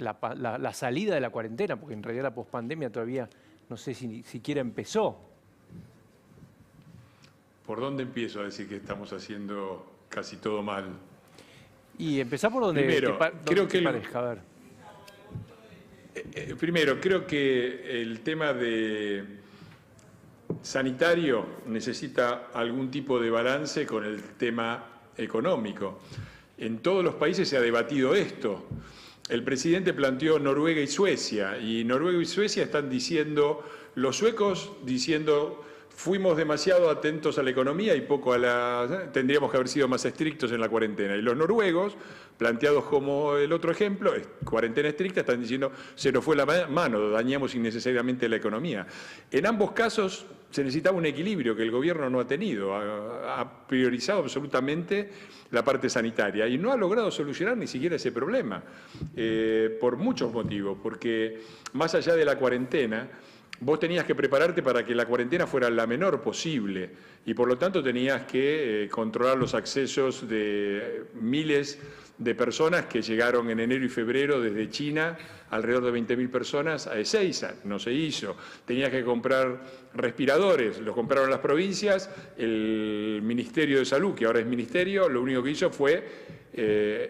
la salida de la cuarentena, porque en realidad la pospandemia todavía no sé si siquiera empezó. ¿Por dónde empiezo a decir que estamos haciendo casi todo mal? Y empezá por donde Primero, creo que parezca, a ver. Primero, creo que el tema sanitario necesita algún tipo de balance con el tema económico. En todos los países se ha debatido esto. El presidente planteó Noruega y Suecia están diciendo, los suecos diciendo, fuimos demasiado atentos a la economía y poco tendríamos que haber sido más estrictos en la cuarentena. Y los noruegos, planteados como el otro ejemplo, cuarentena estricta, están diciendo, se nos fue la mano, dañamos innecesariamente la economía. En ambos casos se necesitaba un equilibrio que el gobierno no ha tenido, ha priorizado absolutamente la parte sanitaria y no ha logrado solucionar ni siquiera ese problema, por muchos motivos, porque más allá de la cuarentena, vos tenías que prepararte para que la cuarentena fuera la menor posible y por lo tanto tenías que controlar los accesos de miles de personas que llegaron en enero y febrero desde China, alrededor de 20.000 personas a Ezeiza, no se hizo. Tenías que comprar respiradores, los compraron las provincias, el Ministerio de Salud, que ahora es ministerio, lo único que hizo fue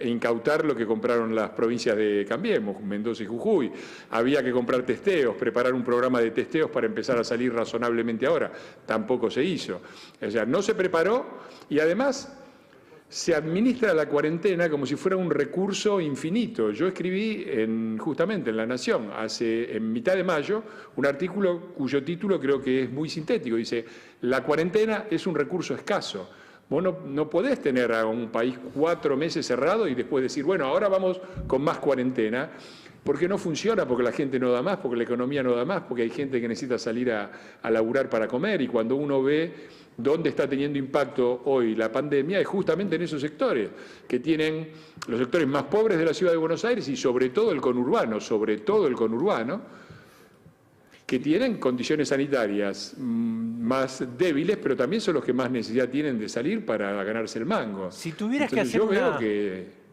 incautar lo que compraron las provincias de Cambiemos, Mendoza y Jujuy. Había que comprar testeos, preparar un programa de testeos para empezar a salir razonablemente ahora. Tampoco se hizo. O sea, no se preparó y además se administra la cuarentena como si fuera un recurso infinito. Yo escribí justamente en La Nación, en mitad de mayo, un artículo cuyo título creo que es muy sintético. Dice, la cuarentena es un recurso escaso. Vos no podés tener a un país 4 meses cerrado y después decir, bueno, ahora vamos con más cuarentena, porque no funciona, porque la gente no da más, porque la economía no da más, porque hay gente que necesita salir a laburar para comer y cuando uno ve dónde está teniendo impacto hoy la pandemia es justamente en esos sectores, que tienen los sectores más pobres de la ciudad de Buenos Aires y sobre todo el conurbano, que tienen condiciones sanitarias más débiles, pero también son los que más necesidad tienen de salir para ganarse el mango. Si tuvieras que hacer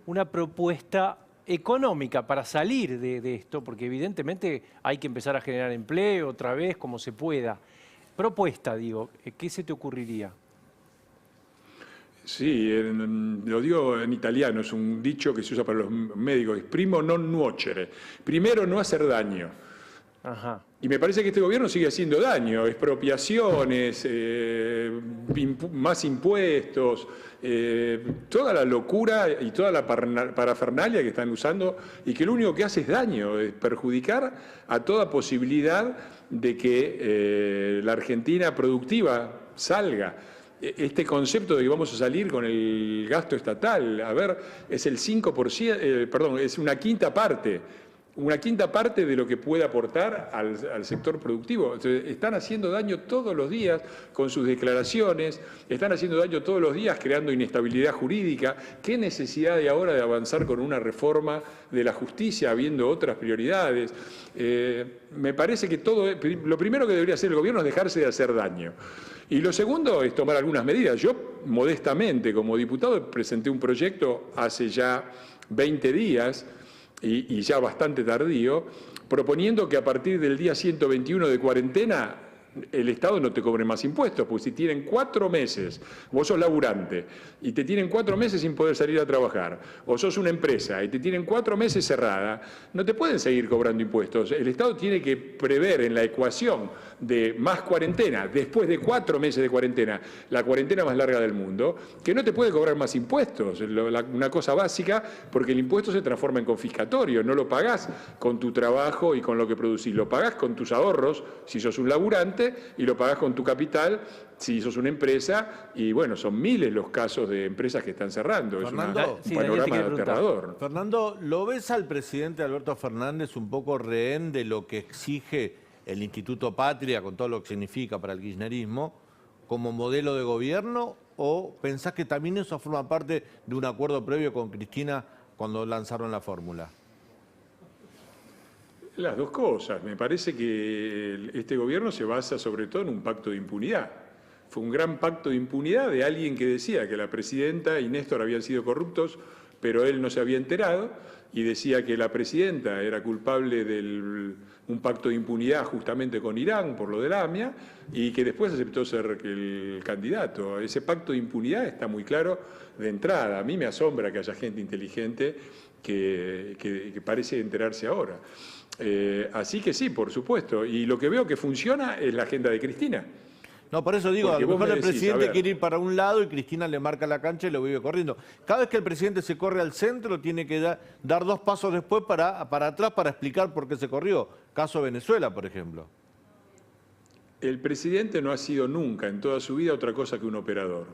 una propuesta económica para salir de esto, porque evidentemente hay que empezar a generar empleo otra vez, como se pueda. Propuesta, digo, ¿qué se te ocurriría? Sí, lo digo en italiano, es un dicho que se usa para los médicos, es primo non nuocere, primero no hacer daño. Ajá. Y me parece que este gobierno sigue haciendo daño, expropiaciones, más impuestos, toda la locura y toda la parafernalia que están usando y que lo único que hace es daño, es perjudicar a toda posibilidad de que la Argentina productiva salga. Este concepto de que vamos a salir con el gasto estatal, a ver, es el 5%, es una quinta parte de lo que puede aportar al sector productivo. Entonces, están haciendo daño todos los días con sus declaraciones, están haciendo daño todos los días creando inestabilidad jurídica. ¿Qué necesidad hay ahora de avanzar con una reforma de la justicia habiendo otras prioridades? Me parece que lo primero que debería hacer el gobierno es dejarse de hacer daño. Y lo segundo es tomar algunas medidas. Yo, modestamente, como diputado, presenté un proyecto hace ya 20 días, y ya bastante tardío, proponiendo que a partir del día 121 de cuarentena el Estado no te cobre más impuestos, porque si tienen 4 meses, vos sos laburante y te tienen 4 meses sin poder salir a trabajar, o sos una empresa y te tienen 4 meses cerrada, no te pueden seguir cobrando impuestos. El Estado tiene que prever en la ecuación de más cuarentena, después de 4 meses de cuarentena, la cuarentena más larga del mundo, que no te puede cobrar más impuestos, una cosa básica, porque el impuesto se transforma en confiscatorio, no lo pagás con tu trabajo y con lo que producís, lo pagás con tus ahorros, si sos un laburante, y lo pagás con tu capital si sos una empresa, y bueno, son miles los casos de empresas que están cerrando. Fernando, es un panorama aterrador. Fernando, ¿lo ves al presidente Alberto Fernández un poco rehén de lo que exige el Instituto Patria, con todo lo que significa para el kirchnerismo, como modelo de gobierno, o pensás que también eso forma parte de un acuerdo previo con Cristina cuando lanzaron la fórmula? Las dos cosas. Me parece que este gobierno se basa sobre todo en un pacto de impunidad. Fue un gran pacto de impunidad de alguien que decía que la presidenta y Néstor habían sido corruptos pero él no se había enterado y decía que la presidenta era culpable de un pacto de impunidad justamente con Irán por lo del AMIA y que después aceptó ser el candidato. Ese pacto de impunidad está muy claro de entrada. A mí me asombra que haya gente inteligente que parece enterarse ahora. Así que sí, por supuesto. Y lo que veo que funciona es la agenda de Cristina. No, por eso digo, Porque a lo mejor el decís, presidente quiere ir para un lado y Cristina le marca la cancha y lo vive corriendo. Cada vez que el presidente se corre al centro, tiene que dar 2 pasos después para atrás para explicar por qué se corrió. Caso Venezuela, por ejemplo. El presidente no ha sido nunca en toda su vida otra cosa que un operador.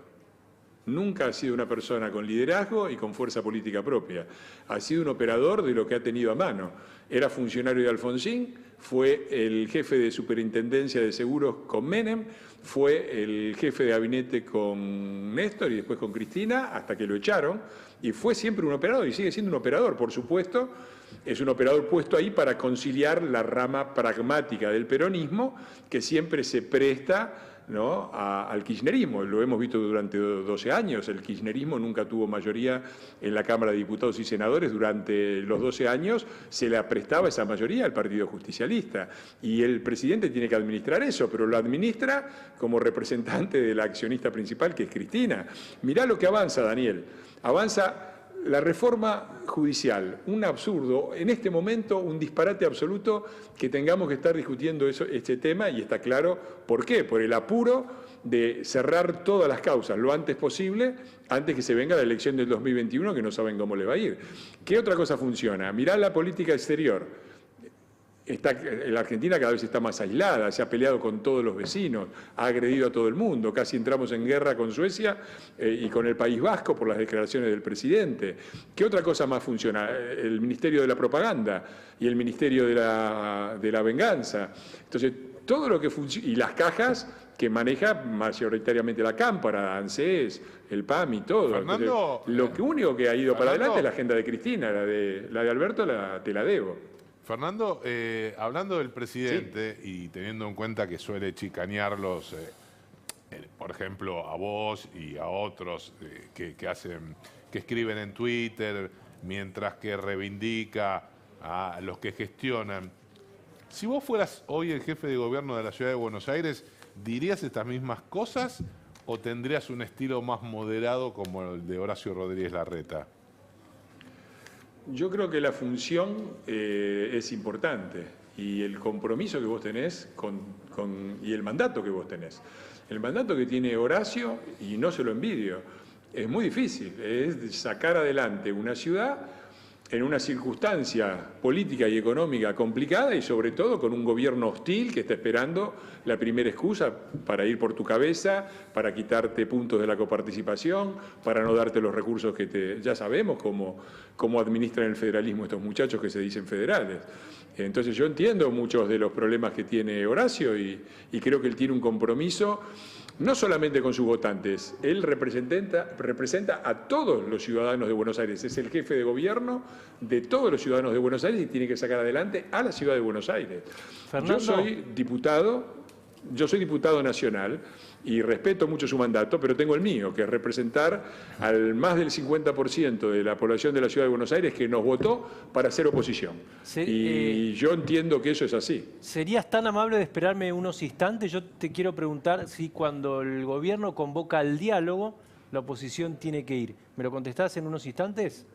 Nunca ha sido una persona con liderazgo y con fuerza política propia. Ha sido un operador de lo que ha tenido a mano. Era funcionario de Alfonsín, fue el jefe de superintendencia de seguros con Menem, fue el jefe de gabinete con Néstor y después con Cristina, hasta que lo echaron, y fue siempre un operador, y sigue siendo un operador, por supuesto. Es un operador puesto ahí para conciliar la rama pragmática del peronismo, que siempre se presta, ¿no?, al kirchnerismo. Lo hemos visto durante 12 años. El kirchnerismo nunca tuvo mayoría en la Cámara de Diputados y Senadores. Durante los 12 años se le prestaba esa mayoría al Partido Justicialista. Y el presidente tiene que administrar eso, pero lo administra como representante de la accionista principal, que es Cristina. Mirá lo que avanza, Daniel. Avanza la reforma judicial, un absurdo, en este momento un disparate absoluto que tengamos que estar discutiendo este tema, y está claro por qué, por el apuro de cerrar todas las causas lo antes posible, antes que se venga la elección del 2021, que no saben cómo le va a ir. ¿Qué otra cosa funciona? Mirá la política exterior. La Argentina cada vez está más aislada, se ha peleado con todos los vecinos, ha agredido a todo el mundo, casi entramos en guerra con Suecia y con el País Vasco por las declaraciones del presidente. ¿Qué otra cosa más funciona? El Ministerio de la Propaganda y el Ministerio de la Venganza. Entonces, todo lo que funciona, y las cajas que maneja mayoritariamente la Cámpora, ANSES, el PAMI, todo. Fernando, entonces, lo único que ha ido para adelante es la agenda de Cristina, la de Alberto te la debo. Fernando, hablando del presidente, sí, y teniendo en cuenta que suele chicanearlos, por ejemplo, a vos y a otros que escriben en Twitter, mientras que reivindica a los que gestionan. Si vos fueras hoy el jefe de gobierno de la Ciudad de Buenos Aires, ¿dirías estas mismas cosas o tendrías un estilo más moderado como el de Horacio Rodríguez Larreta? Yo creo que la función es importante y el compromiso que vos tenés y el mandato que vos tenés. El mandato que tiene Horacio, y no se lo envidio, es muy difícil, es sacar adelante una ciudad en una circunstancia política y económica complicada y sobre todo con un gobierno hostil que está esperando la primera excusa para ir por tu cabeza, para quitarte puntos de la coparticipación, para no darte los recursos que ya sabemos cómo administran el federalismo estos muchachos que se dicen federales. Entonces yo entiendo muchos de los problemas que tiene Horacio y creo que él tiene un compromiso no solamente con sus votantes, él representa a todos los ciudadanos de Buenos Aires, es el jefe de gobierno de todos los ciudadanos de Buenos Aires y tiene que sacar adelante a la ciudad de Buenos Aires. Fernando. Yo soy diputado nacional y respeto mucho su mandato, pero tengo el mío, que es representar al más del 50% de la población de la Ciudad de Buenos Aires que nos votó para hacer oposición. Y yo entiendo que eso es así. ¿Serías tan amable de esperarme unos instantes? Yo te quiero preguntar si cuando el gobierno convoca al diálogo, la oposición tiene que ir. ¿Me lo contestás en unos instantes?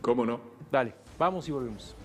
¿Cómo no? Dale, vamos y volvemos.